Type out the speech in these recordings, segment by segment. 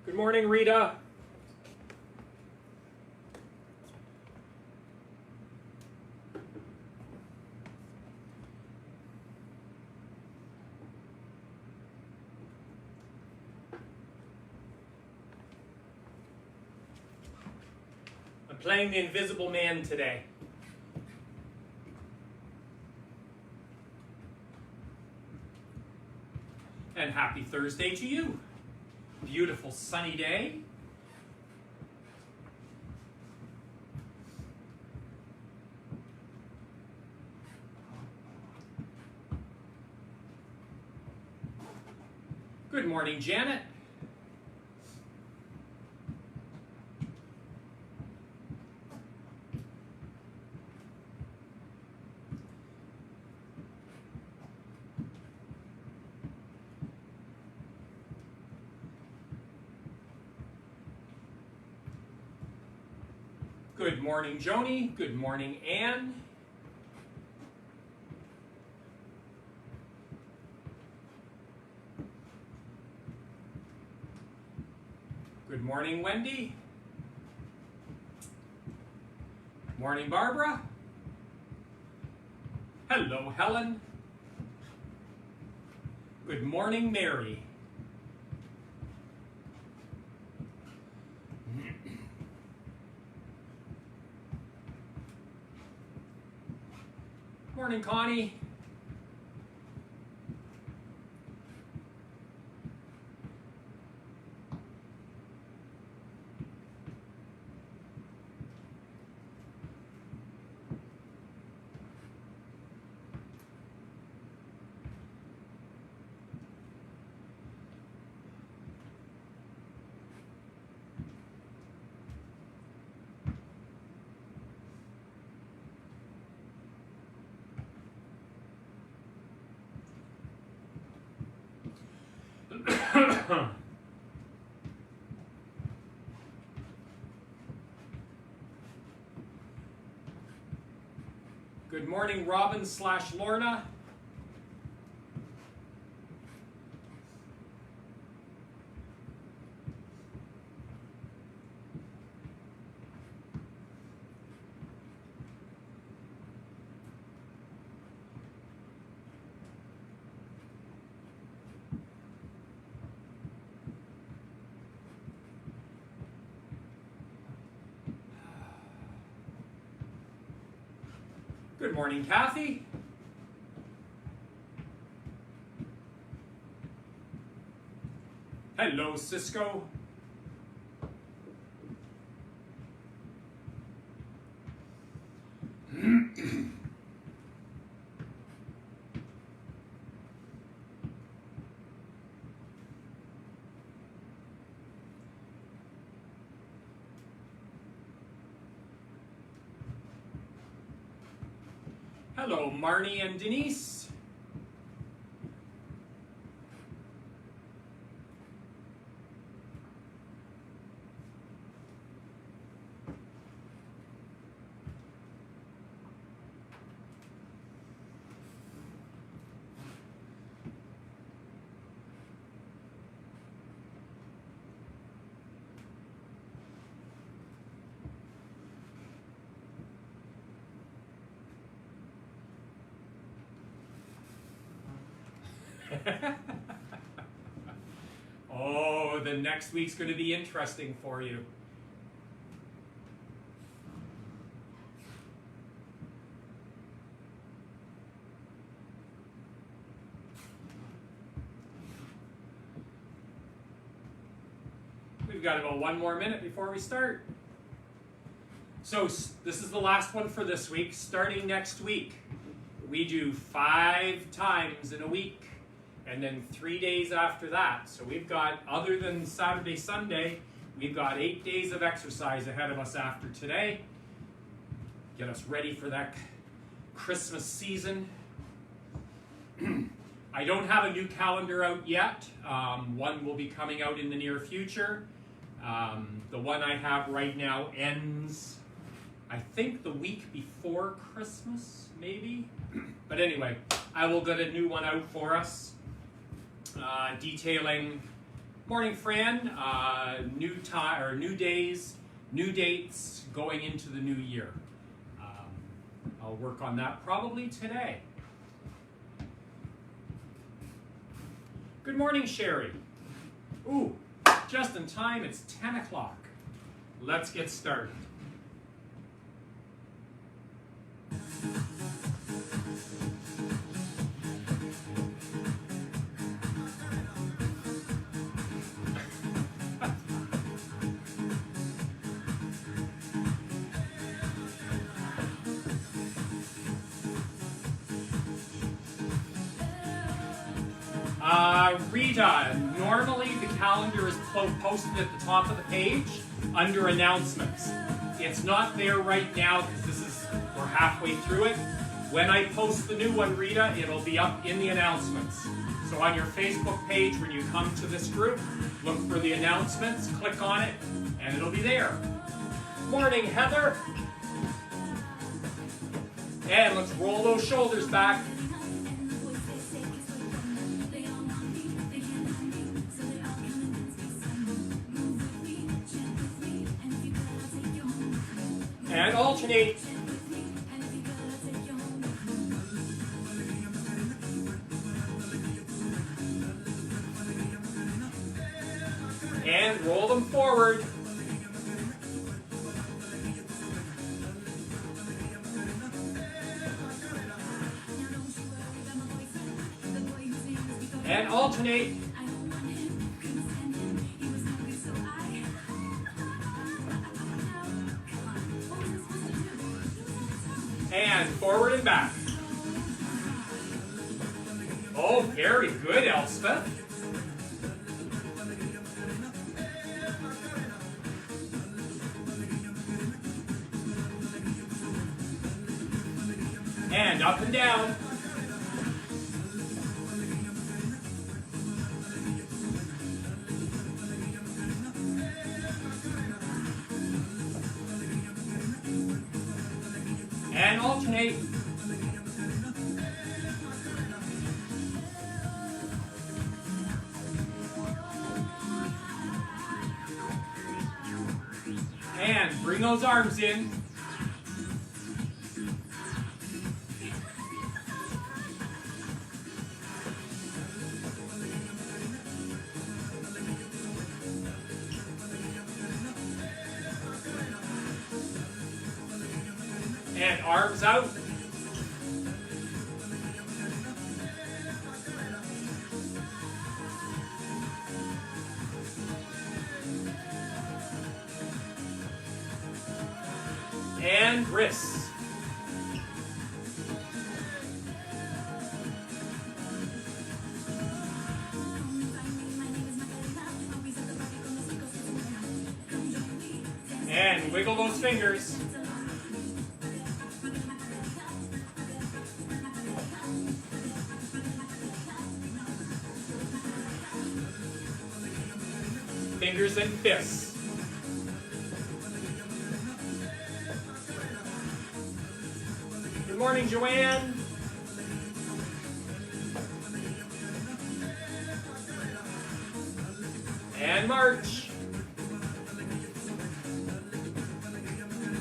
Good morning, Rita. I'm playing the Invisible Man today. And happy Thursday to you. Beautiful sunny day. Good morning, Janet. Good morning, Joni. Good morning, Anne. Good morning, Wendy. Morning, Barbara. Hello, Helen. Good morning, Mary. Morning, Connie. Good morning, Robin / Lorna. Good morning, Kathy. Hello, Cisco. Hello, Marnie and Denise. Oh, the next week's going to be interesting for you. We've got about 1 more minute before we start. So this is the last one for this week. Starting next week, we do 5 times in a week, and then 3 days after that. So we've got, other than Saturday, Sunday, we've got 8 days of exercise ahead of us after today. Get us ready for that Christmas season. I don't have a new calendar out yet. One will be coming out in the near future. The one I have right now ends, I think, the week before Christmas, maybe. But anyway, I will get a new one out for us, detailing Morning, Fran. New time or new days, new dates going into the new year. I'll work on that probably today. Good morning, Sherry. Ooh, just in time. It's 10 o'clock. Let's get started. Rita, normally the calendar is posted at the top of the page under announcements. It's not there right now because we're halfway through it. When I post the new one, Rita, it'll be up in the announcements. So on your Facebook page, when you come to this group, look for the announcements, click on it, and it'll be there. Morning, Heather. And let's roll those shoulders back. And alternate. And roll them forward. And alternate. And forward and back. Oh, very good, Elspeth. And up and down. And alternate. And bring those arms in. And arms out. And wrists. And wiggle those fingers. Fingers and fists. Good morning, Joanne. And march.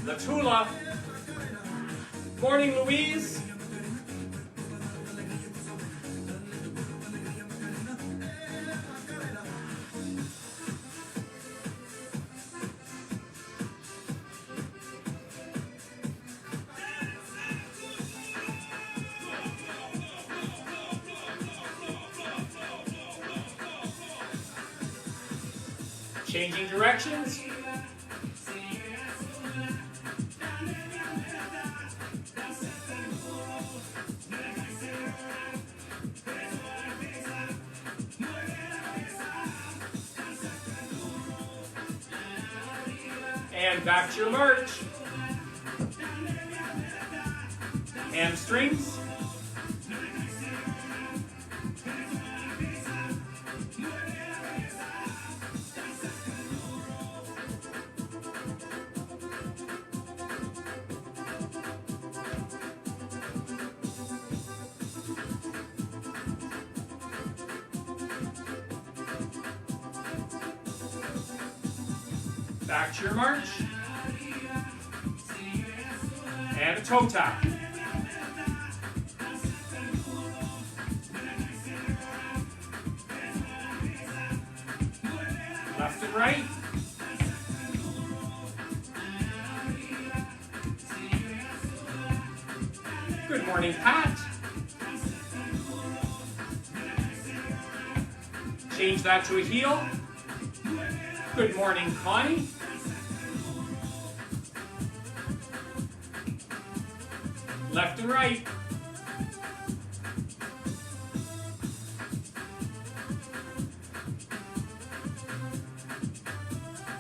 Latula. Morning, Louise. Changing directions. And back to your march. Hamstrings. Back to your march. And a toe tap. Left and right. Good morning, Pat. Change that to a heel. Good morning, Connie. Left and right.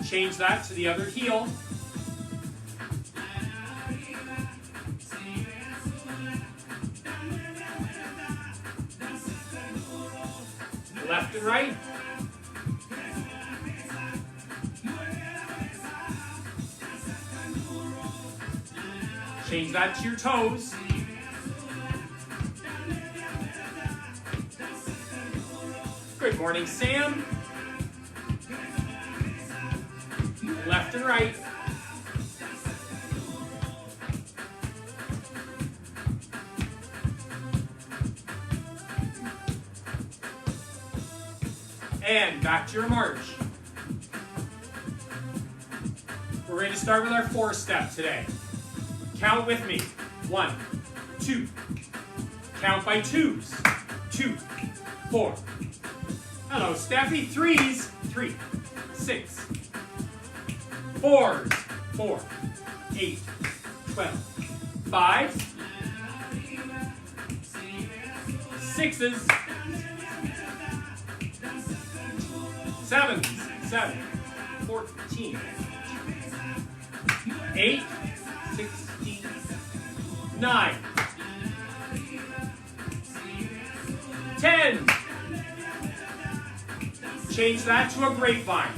Change that to the other heel. Left and right. Change that to your toes. Good morning, Sam. Left and right. And back to your march. We're going to start with our 4-step today. Count with me. 1, 2. Count by 2s. 2, 4. Hello, Steffi. 3s. 3, 6. 4s. 4, 8, 12. 5s. 6s. 7s. 7, 14. 8, 16, 9, 10. Change that to a grapevine.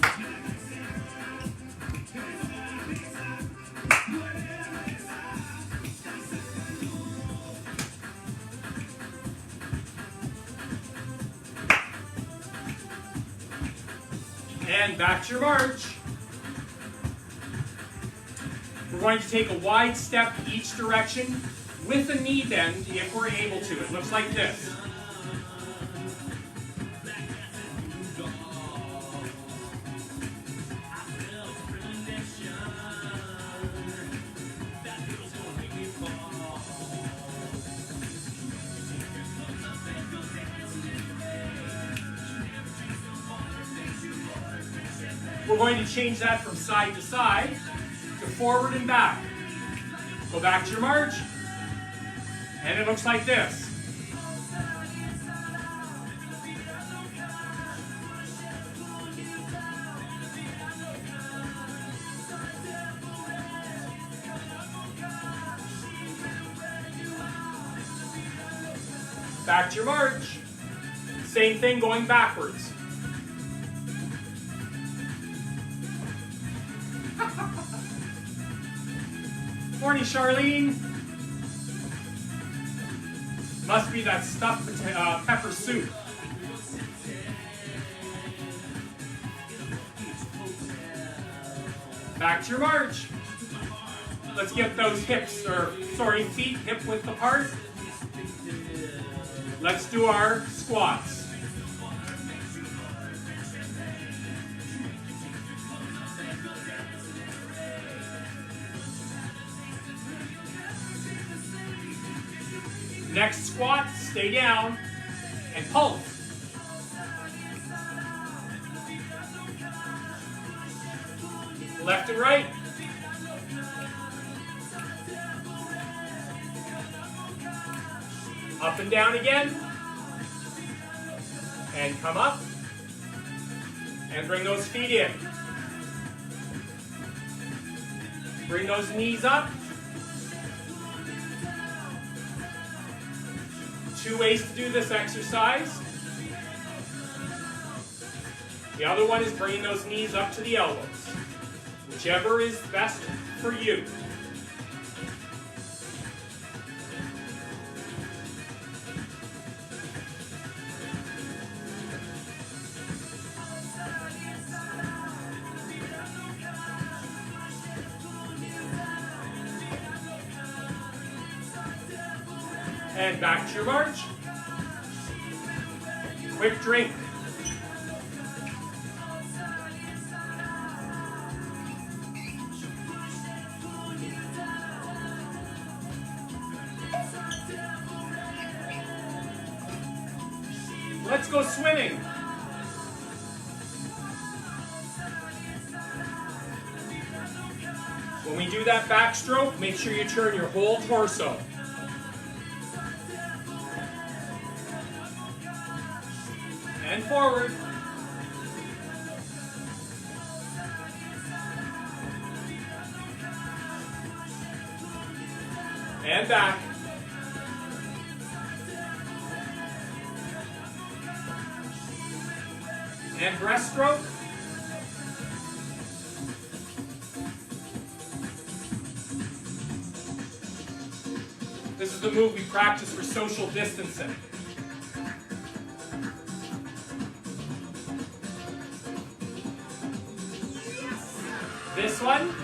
And back to your march. We're going to take a wide step each direction with a knee bend if we're able to. It looks like this. We're going to change that from side to side, to forward and back. Go back to your march, and it looks like this. Back to your march. Same thing going backwards. Morning, Charlene. Must be that stuffed pepper soup. Back to your march. Let's get those hips, or sorry, feet hip width apart. Let's do our squats. Next squat, stay down and pulse. Left and right. Up and down again. And come up. And bring those feet in. Bring those knees up. 2 ways to do this exercise. The other one is bringing those knees up to the elbows. Whichever is best for you. And back to your march. Quick drink. Let's go swimming. When we do that backstroke, make sure you turn your whole torso. And forward. And back. And breaststroke. This is the move we practice for social distancing. This one,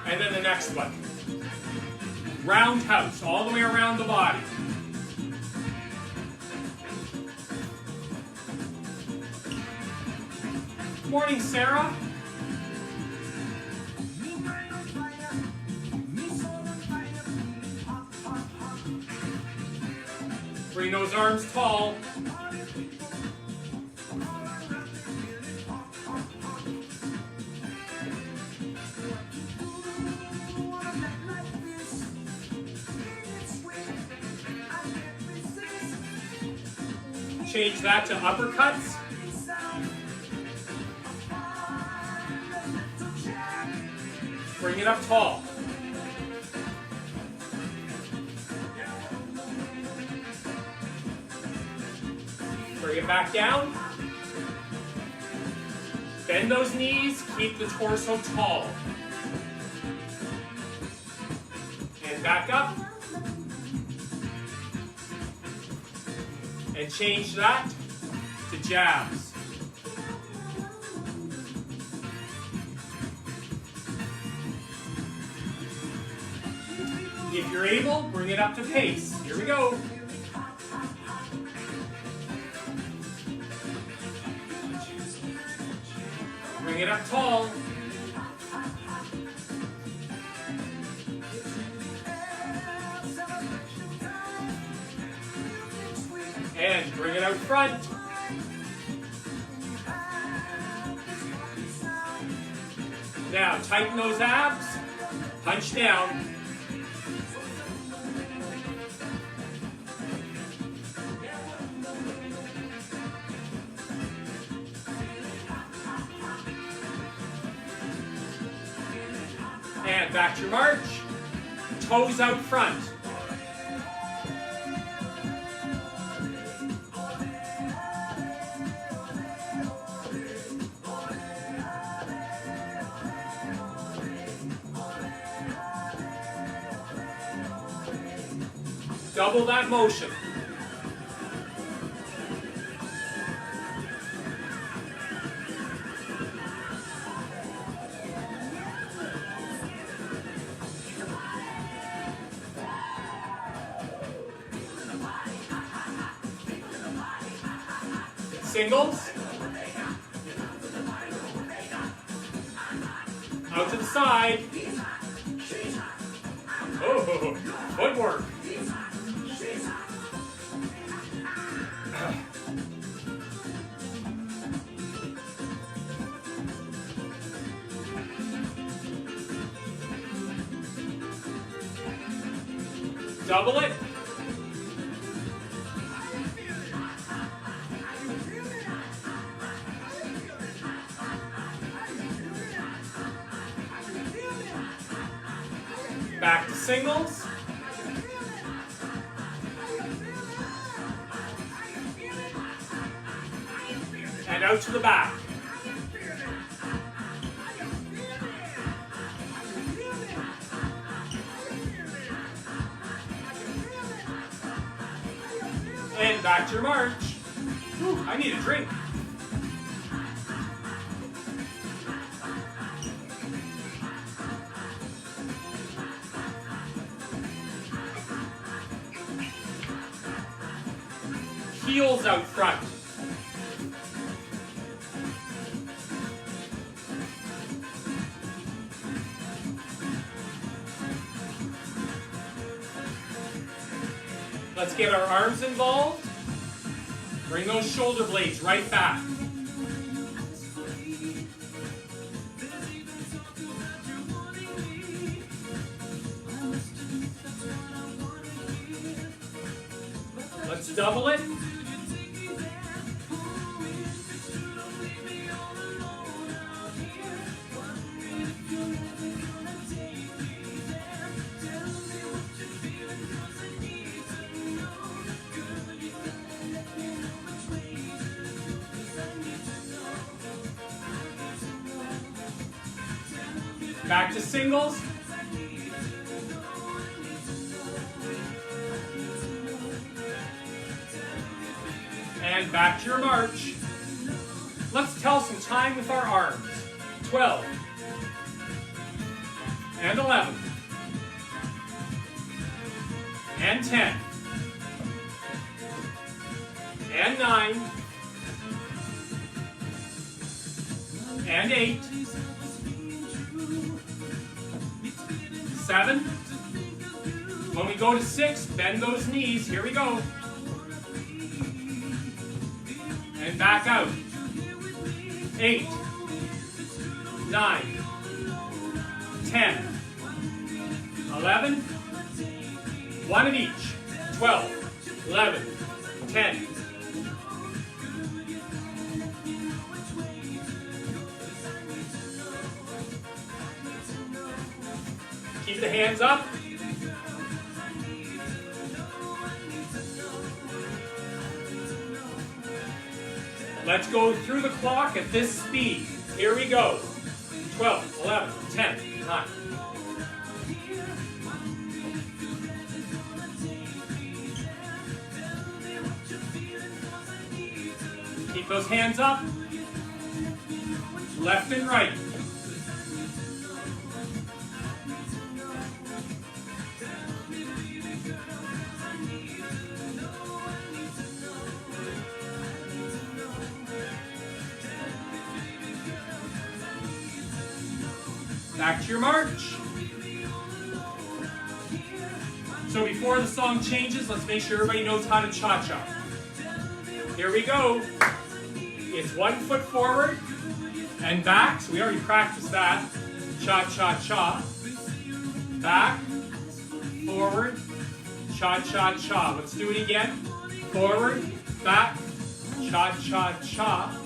and then the next one. Roundhouse, all the way around the body. Morning, Sarah. Bring those arms tall. Change that to uppercuts. Bring it up tall. Bring it back down. Bend those knees, keep the torso tall. And back up. And change that to jabs. If you're able, bring it up to pace. Here we go. Bring it up tall. And bring it out front. Now, tighten those abs. Punch down. And back to your march. Toes out front. Double that motion. Singles. Out to the side. Oh, footwork. Double it. Back to singles. And out to the back. And back to your march. Whew, I need a drink. heels out front. Let's get our arms involved. Bring those shoulder blades right back. Let's double it. Back to singles. And back to your march. Let's tell some time with our arms. 12. And 11. And 10. And 9. And 8. 7. When we go to 6, bend those knees. Here we go. And back out. 8. 9. 10. 11. 1 of each. 12. 11. 10. Keep the hands up. Let's go through the clock at this speed. Here we go. 12, 11, 10, 9. Keep those hands up. Left and right. Back to your march. So before the song changes, let's make sure everybody knows how to cha-cha. Here we go. It's 1 foot forward and back. So we already practiced that. Cha-cha-cha. Back, forward, cha-cha-cha. Let's do it again. Forward, back, cha-cha-cha.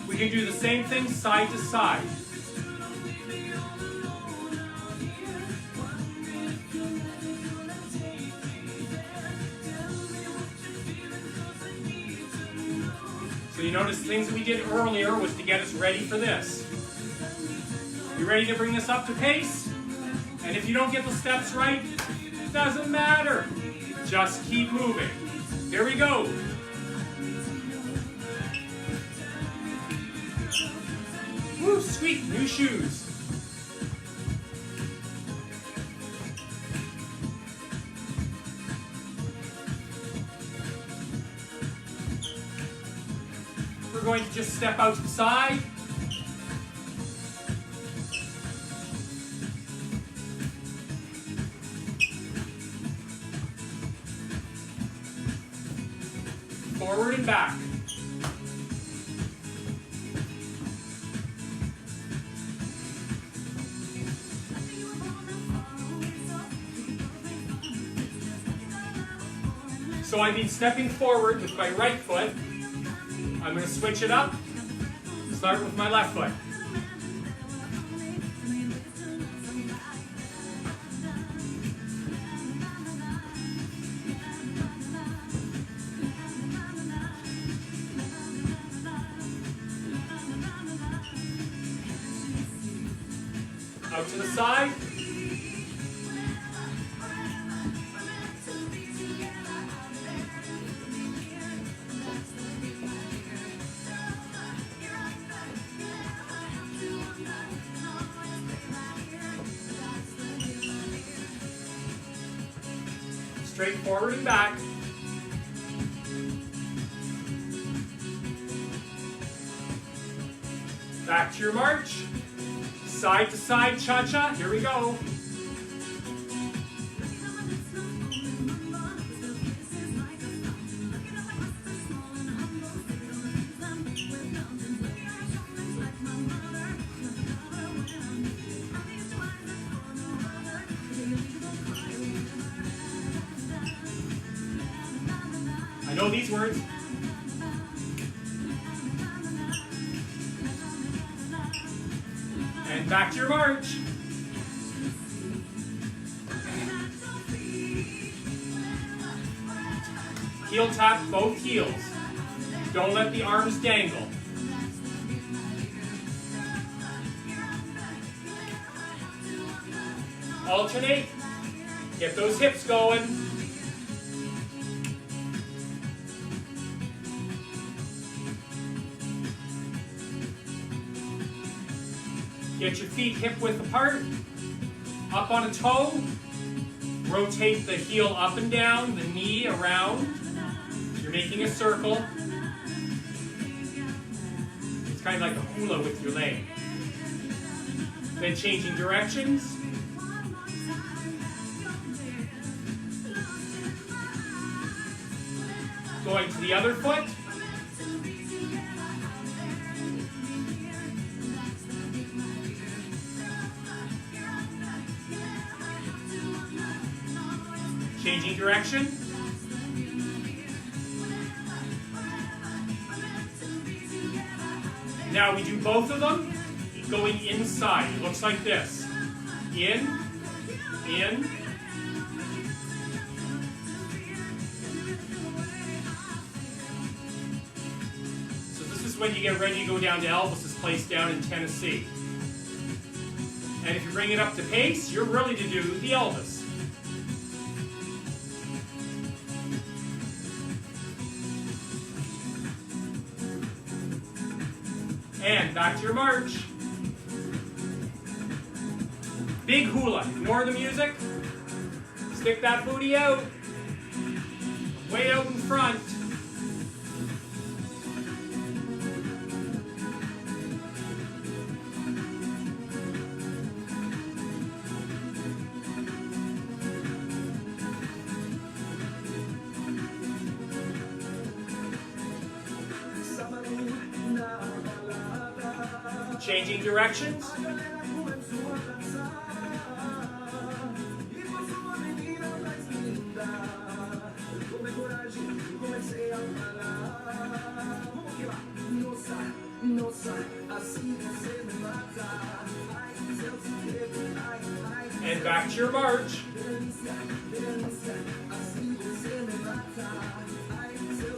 We can do the same thing side to side. So you notice things that we did earlier was to get us ready for this. You ready to bring this up to pace? And if you don't get the steps right, it doesn't matter. Just keep moving. Here we go. Woo, sweet, new shoes. We're going to just step out to the side. Forward and back. So I've been stepping forward with my right foot. I'm going to switch it up. Start with my left foot. Out to the side. straight forward and back. Back to your march. Side to side cha-cha. Here we go. I know these words. And back to your march. Heel tap both heels. Don't let the arms dangle. Alternate. Get those hips going. Get your feet hip width apart, up on a toe, rotate the heel up and down, the knee around. You're making a circle. It's kind of like a hula with your leg. Then changing directions. Going to the other foot. Changing direction. Now we do both of them going inside. It looks like this. In, in. So this is when you get ready to go down to Elvis's place down in Tennessee. And if you bring it up to pace, you're ready to do the Elvis. And back to your march. Big hula. Ignore the music. Stick that booty out. Way out in front. Changing directions. And back to your march.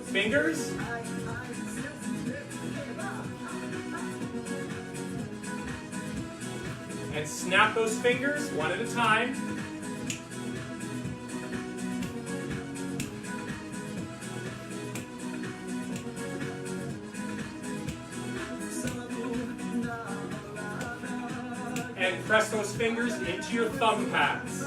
Fingers. And snap those fingers one at a time. And press those fingers into your thumb pads.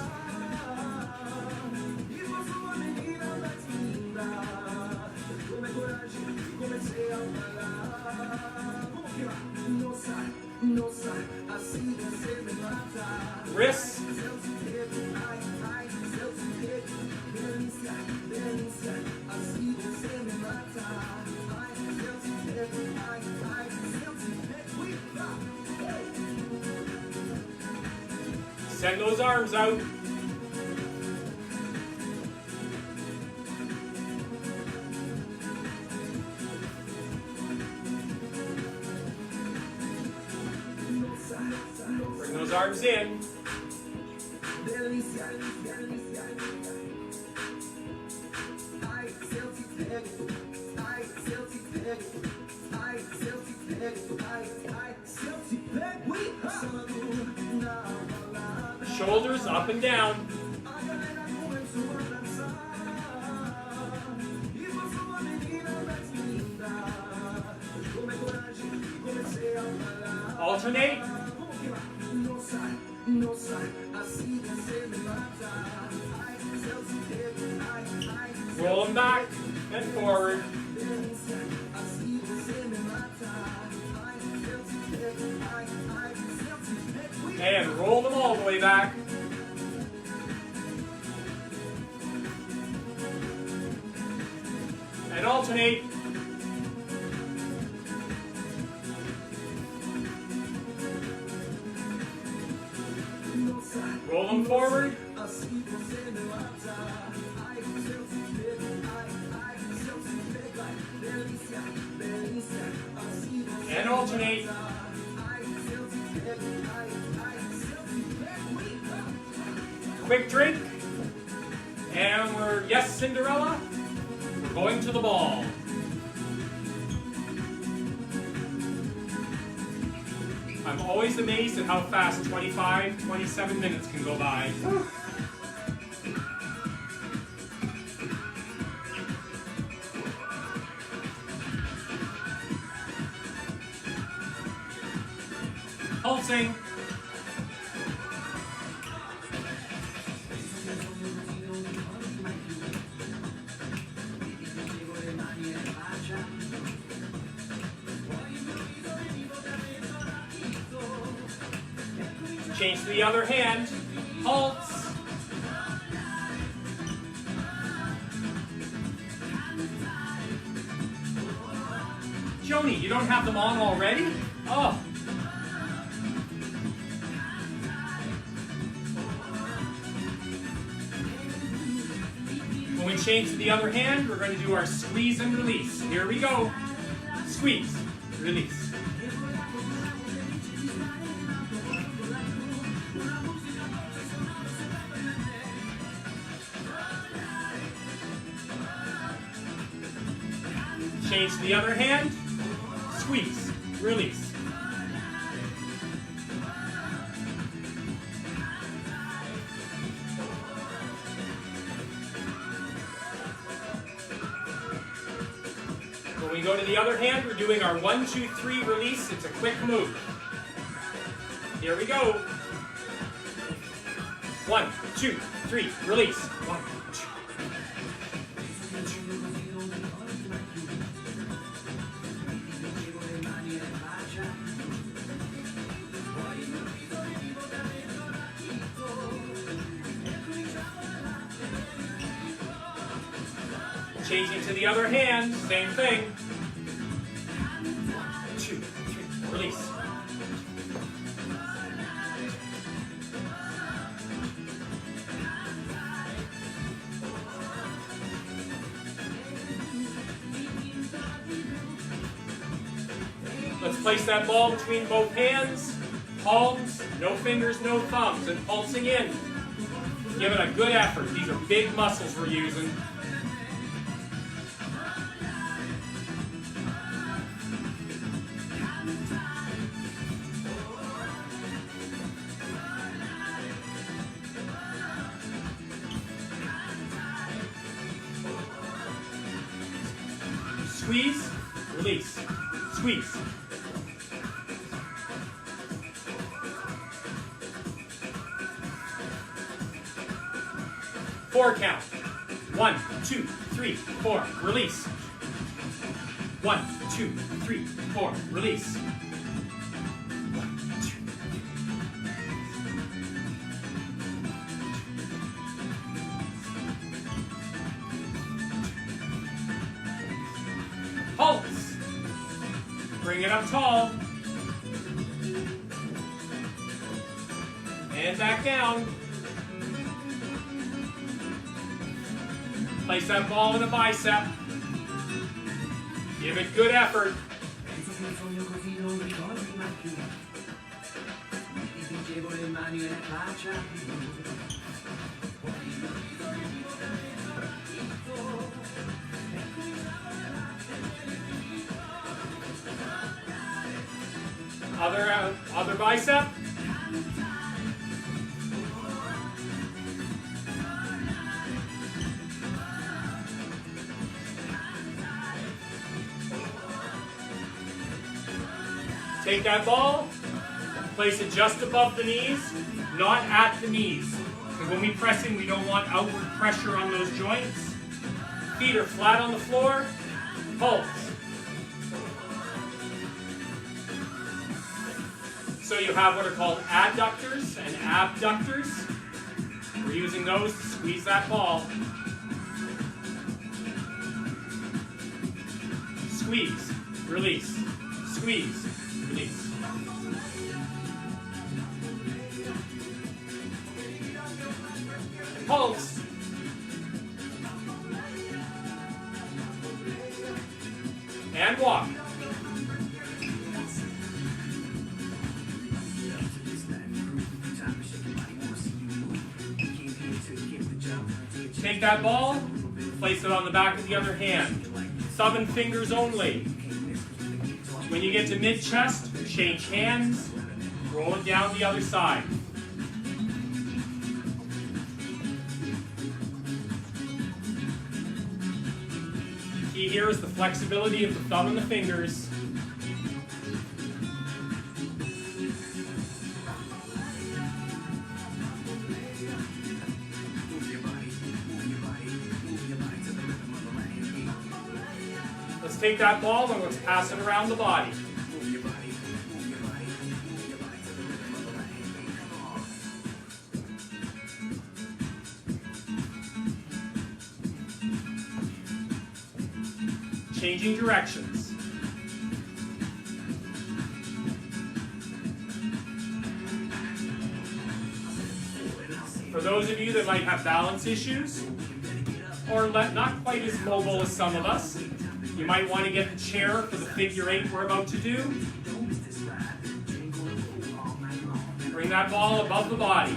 Wrists. Send those arms out. Bring those arms in. Shoulders up and down. Alternate. all the way back. And alternate. Roll them forward. And alternate. Quick drink. And we're, yes, Cinderella, we're going to the ball. I'm always amazed at how fast 25, 27 minutes can go by. Pulsing. Change to the other hand. Pulse. Joni, you don't have them on already? Oh. When we change to the other hand, we're going to do our squeeze and release. Here we go. Squeeze, release. Change to the other hand, squeeze, release. When we go to the other hand, we're doing our 1, 2, 3 release. It's a quick move. Here we go. 1, 2, 3, release. 1, 2. Changing to the other hand, same thing. 1, 2, 3, release. Let's place that ball between both hands, palms, no fingers, no thumbs, and pulsing in. Give it a good effort. These are big muscles we're using. Squeeze, release, squeeze. Four count. 1, 2, 3, 4, release. 1, 2, 3, 4, release. 1, 2. Pulse. Bring it up tall. And back down. Place that ball in a bicep. Give it good effort. Other bicep. Take that ball, place it just above the knees, not at the knees. Because when we press in, we don't want outward pressure on those joints. Feet are flat on the floor. Pulse. So you have what are called adductors and abductors. We're using those to squeeze that ball. Squeeze, release, squeeze, release. And pulse. And walk. Take that ball, place it on the back of the other hand. Thumb and fingers only. When you get to mid-chest, change hands, roll it down the other side. Key here is the flexibility of the thumb and the fingers. Let's take that ball and let's pass it around the body. Changing directions. For those of you that might have balance issues, or not quite as mobile as some of us, you might want to get the chair for the figure 8 we're about to do. Bring that ball above the body.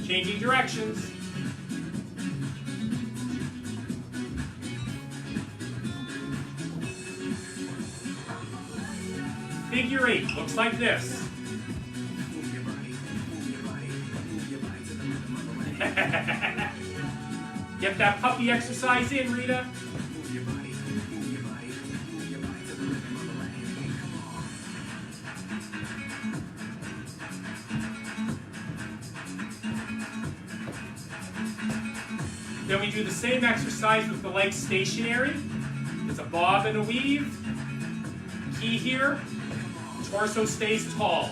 Changing directions. Figure 8 looks like this. Get that puppy exercise in, Rita. Then we do the same exercise with the legs stationary. It's a bob and a weave. Key here, torso stays tall.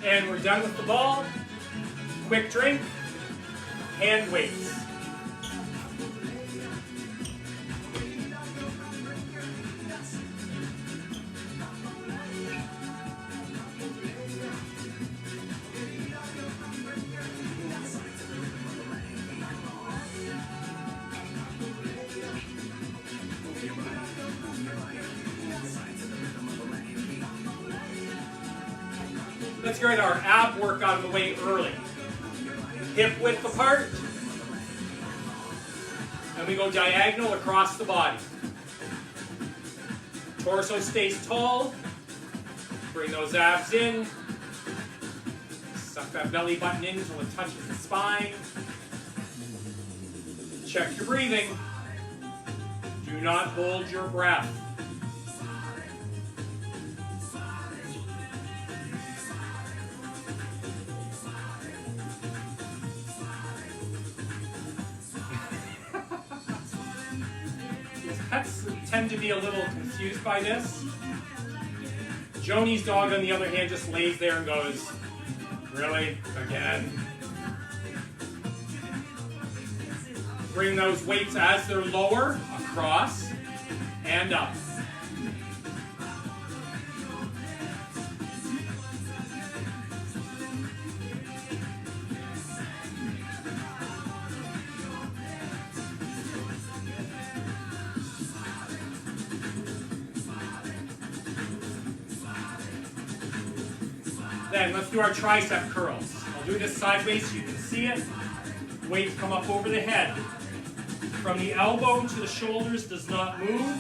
And we're done with the ball. Quick drink, hand weights. Let's get our ab work out of the way early. Hip width apart, and we go diagonal across the body. Torso stays tall. Bring those abs in. Suck that belly button in until it touches the spine. Check your breathing. Do not hold your breath. Pets tend to be a little confused by this. Joni's dog, on the other hand, just lays there and goes, "Really? Again?" Bring those weights as they're lower, across, and up. Then let's do our tricep curls. I'll do this sideways so you can see it. Weights come up over the head. From the elbow to the shoulders does not move.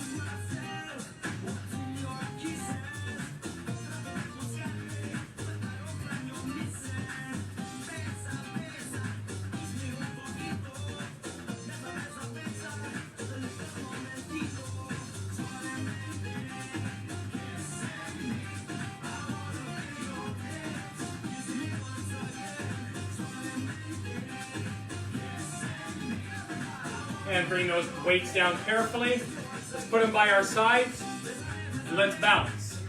And bring those weights down carefully. Let's put them by our sides and let's bounce.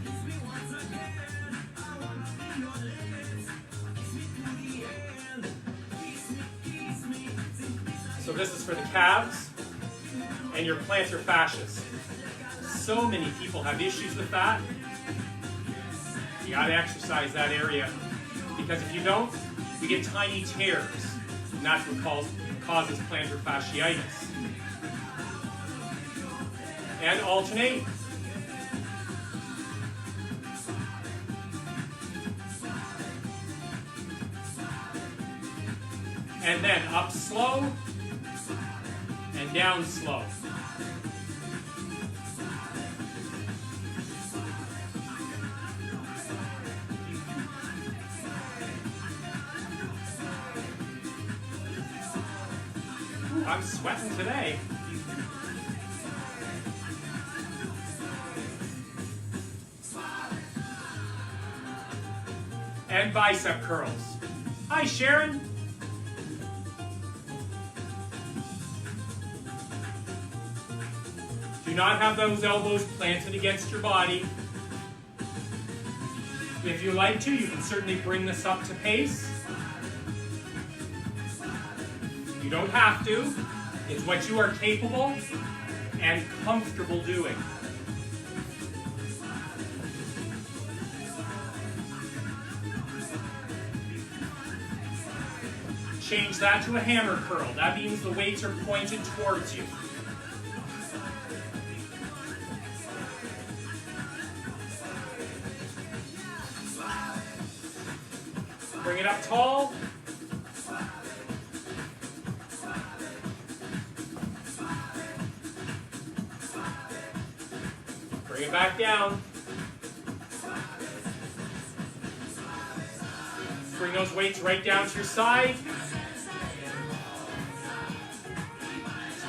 So this is for the calves and your plantar fascias. So many people have issues with that. You got to exercise that area, because if you don't, we get tiny tears, and that's what causes plantar fasciitis. And alternate. And then up slow and down slow. Ooh, I'm sweating today. And bicep curls. Hi, Sharon. Do not have those elbows planted against your body. If you like to, you can certainly bring this up to pace. You don't have to. It's what you are capable and comfortable doing. Change that to a hammer curl. That means the weights are pointed towards you. Bring it up tall. Bring it back down. Bring those weights right down to your side.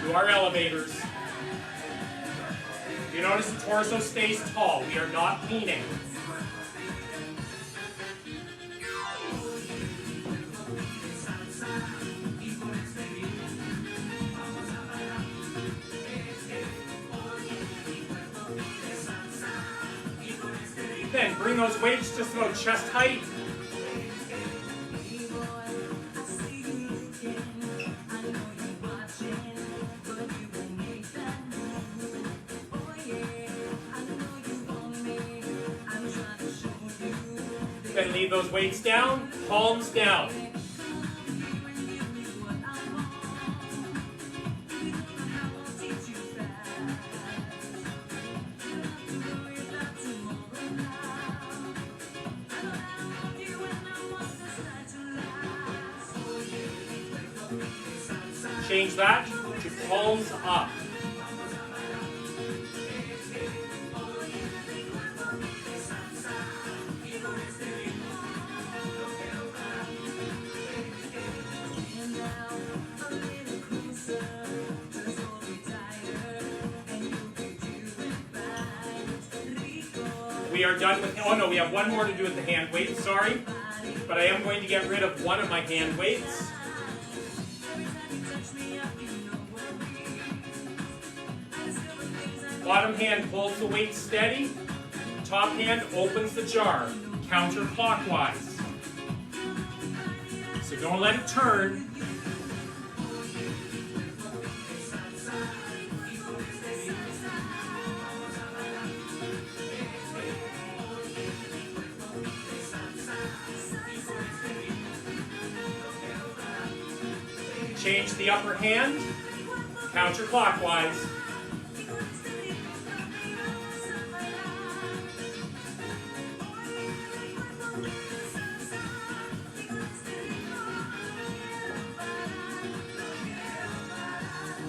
To our elevators. You notice the torso stays tall. We are not leaning. Then bring those weights just about chest height. Then leave those weights down, palms down. Change that to palms up. We are done with, oh no, we have one more to do with the hand weights, sorry. But I am going to get rid of one of my hand weights. Bottom hand holds the weight steady. Top hand opens the jar, counterclockwise. So don't let it turn. Change the upper hand, counterclockwise.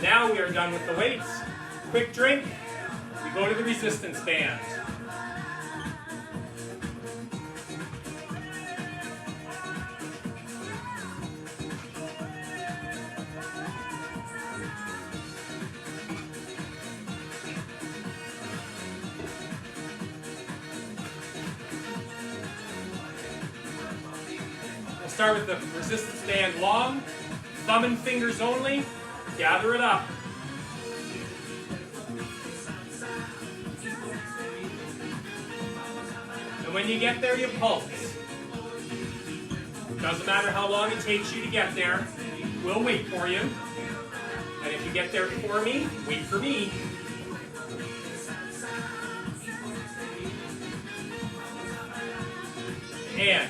Now we are done with the weights. Quick drink. We go to the resistance band. We'll start with the resistance band long, thumb and fingers only. Gather it up. And when you get there, you pulse. Doesn't matter how long it takes you to get there. We'll wait for you. And if you get there before me, wait for me. And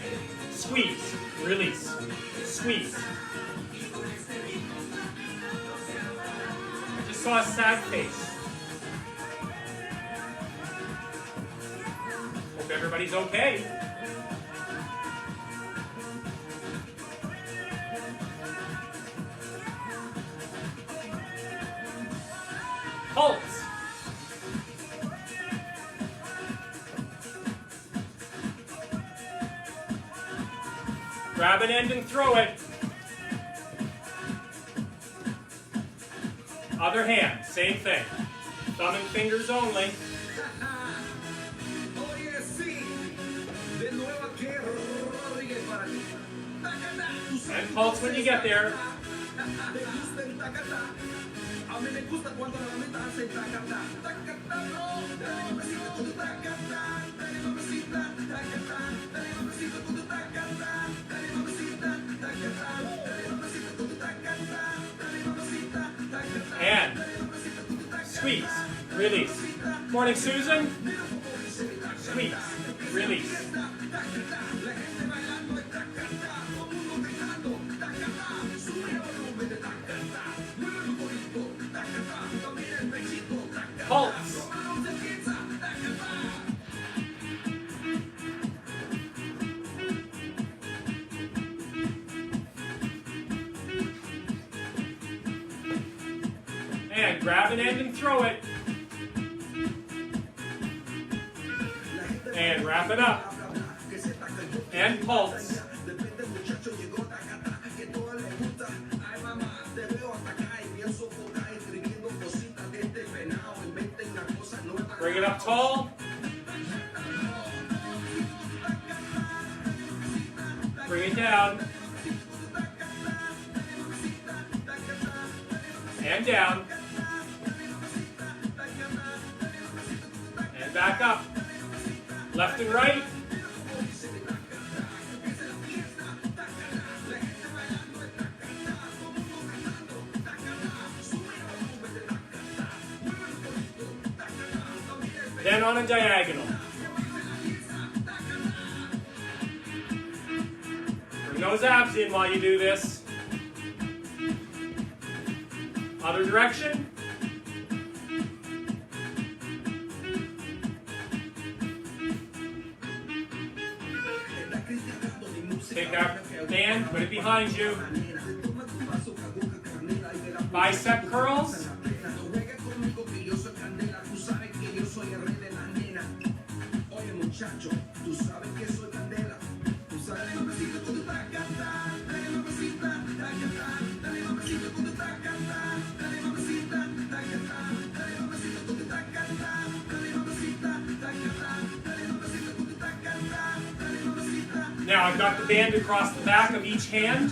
squeeze, release, squeeze. I just saw a sad face. Hope everybody's okay. Pulse. Grab an end and throw it. Other hand, same thing. Thumb and fingers only. And pulse when you get there. And squeeze, release. Morning, Susan. Squeeze, release. Pulse. And grab an end and throw it. And wrap it up. And pulse. Bring it up tall. Bring it down. And down. And back up. Left and right. Then on a diagonal. Bring those abs in while you do this. Other direction. Take that band, put it behind you. Bicep curls. Now I've got the band across the back of each hand.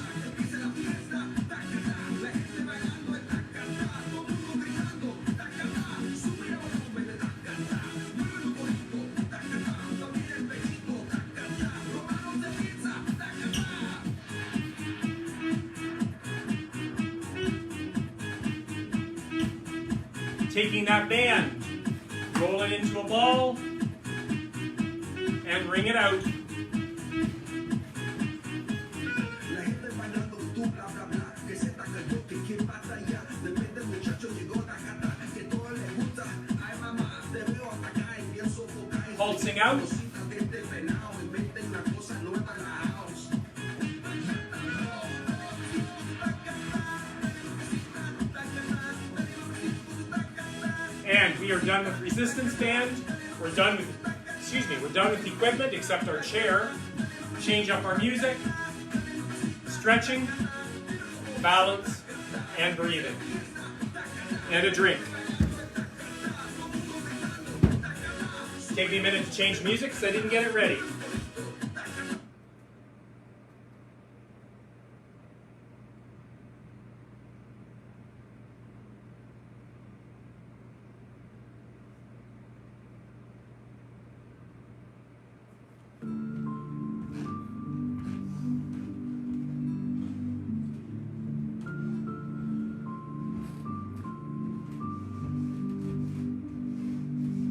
Taking that band, roll it into a ball, and wring it out. Pulsing out. And we are done with resistance band. We're done with equipment except our chair. Change up our music, stretching, balance, and breathing. And a drink. Take me a minute to change music because I didn't get it ready.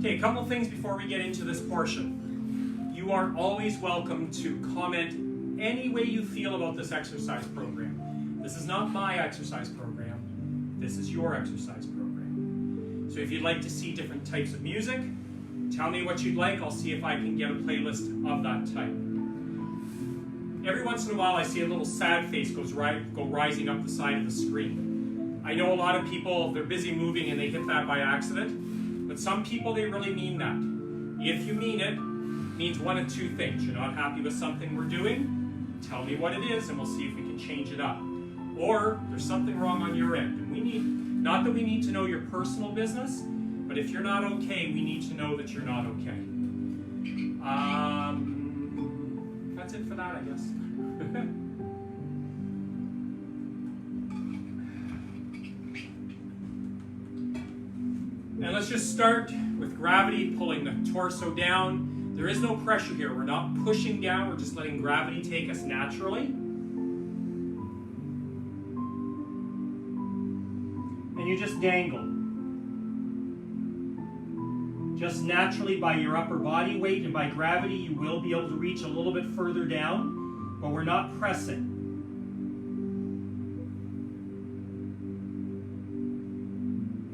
Okay, a couple things before we get into this portion. You are always welcome to comment any way you feel about this exercise program. This is not my exercise program. This is your exercise program. So if you'd like to see different types of music, tell me what you'd like. I'll see if I can get a playlist of that type. Every once in a while I see a little sad face go rising up the side of the screen. I know a lot of people, they're busy moving and they hit that by accident, but some people, they really mean that. If you mean it, means one of two things. You're not happy with something we're doing, tell me what it is and we'll see if we can change it up. Or there's something wrong on your end. And we need, not that we need to know your personal business, but if you're not okay, we need to know that you're not okay. That's it for that, I guess. And let's just start with gravity, pulling the torso down. There is no pressure here. We're not pushing down. We're just letting gravity take us naturally. And you just dangle. Just naturally by your upper body weight and by gravity, you will be able to reach a little bit further down, but we're not pressing.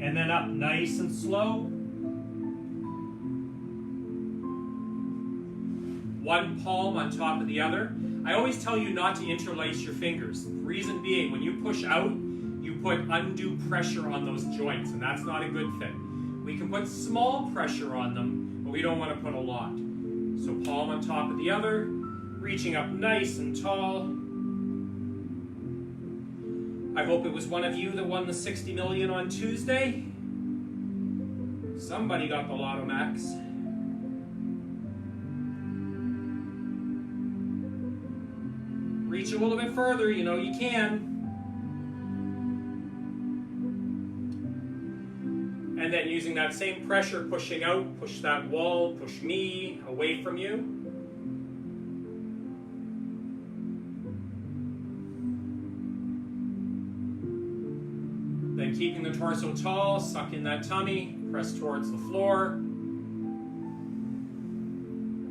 And then up nice and slow. One palm on top of the other. I always tell you not to interlace your fingers. The reason being, when you push out, you put undue pressure on those joints, and that's not a good thing. We can put small pressure on them, but we don't want to put a lot. So palm on top of the other, reaching up nice and tall. I hope it was one of you that won the 60 million on Tuesday. Somebody got the Lotto Max. Reach a little bit further, you know you can. And then using that same pressure, pushing out, push that wall, push me away from you. Then keeping the torso tall, suck in that tummy, press towards the floor.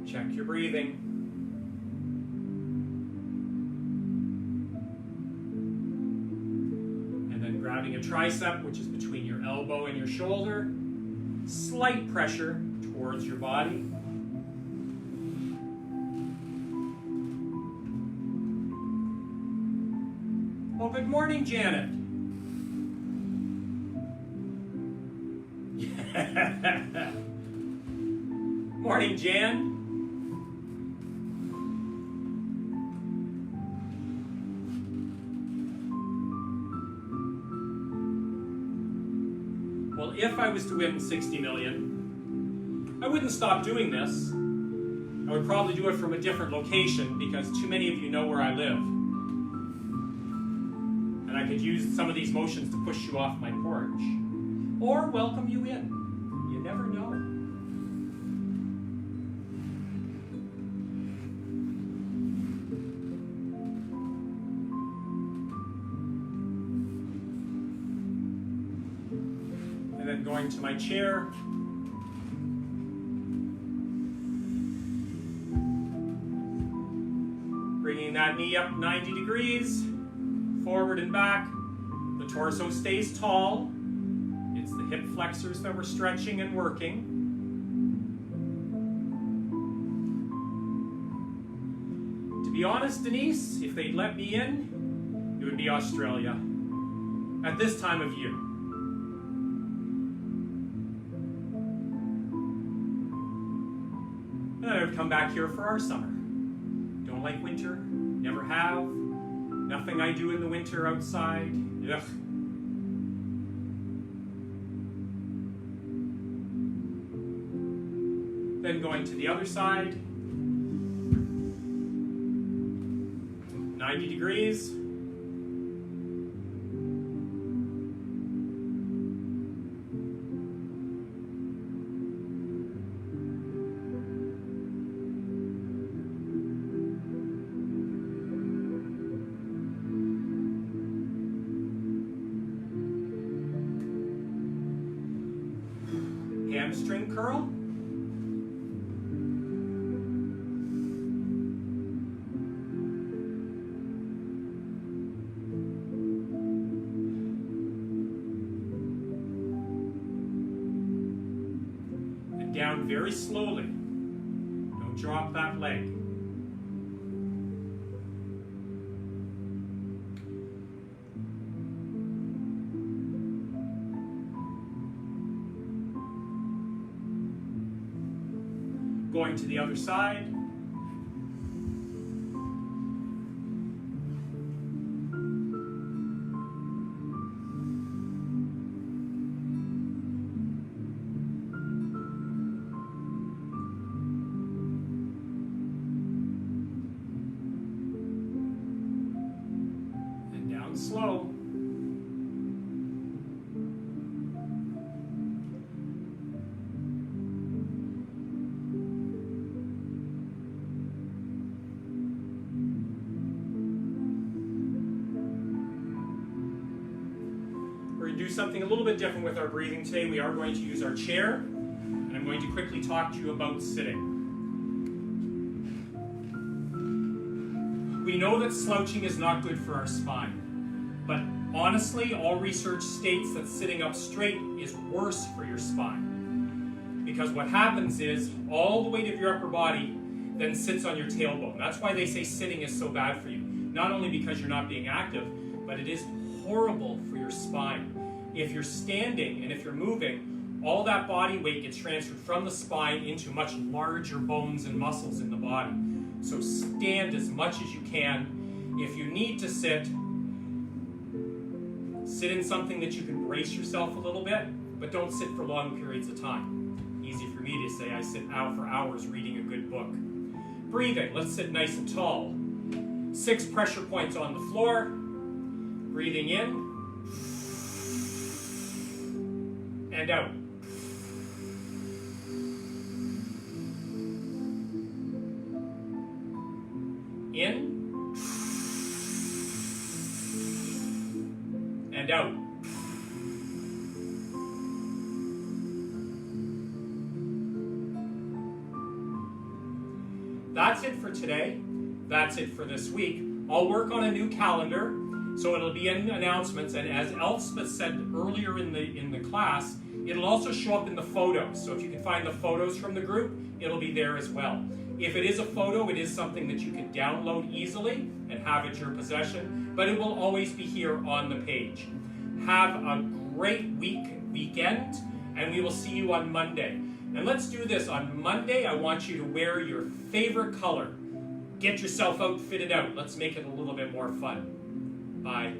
Check your breathing. And then grabbing a tricep, which is between your elbow and your shoulder. Slight pressure towards your body. Oh, good morning, Janet. Morning, Jan. Well, if I was to win 60 million, I wouldn't stop doing this. I would probably do it from a different location because too many of you know where I live. And I could use some of these motions to push you off my porch. Or welcome you in. You never know. And then going to my chair. Bringing that knee up 90 degrees, forward and back. The torso stays tall. It's the hip flexors that we're stretching and working. To be honest, Denise, if they'd let me in, it would be Australia at this time of year. And I would come back here for our summer. Don't like winter, never have. Nothing I do in the winter outside. Ugh. Then going to the other side, 90 degrees. hamstring curl. And down very slowly. Don't drop that leg. Going to the other side. And down slow. Do something a little bit different with our breathing today. We are going to use our chair, and I'm going to quickly talk to you about sitting. We know that slouching is not good for our spine, but honestly, all research states that sitting up straight is worse for your spine, because what happens is all the weight of your upper body then sits on your tailbone. That's why they say sitting is so bad for you. Not only because you're not being active, but it is horrible for your spine. If you're standing and if you're moving, all that body weight gets transferred from the spine into much larger bones and muscles in the body. So stand as much as you can. If you need to sit in something that you can brace yourself a little bit, but don't sit for long periods of time. Easy for me to say, I sit out for hours reading a good book. Breathing, let's sit nice and tall. 6 pressure points on the floor. Breathing in. And out. In. And out. That's it for today. That's it for this week. I'll work on a new calendar, so it'll be in announcements, and as Elspeth said earlier in the class, it'll also show up in the photos. So if you can find the photos from the group, it'll be there as well. If it is a photo, it is something that you can download easily and have at your possession, but it will always be here on the page. Have a great weekend, and we will see you on Monday. And let's do this. On Monday, I want you to wear your favorite color. Get yourself outfitted out. Let's make it a little bit more fun. Bye.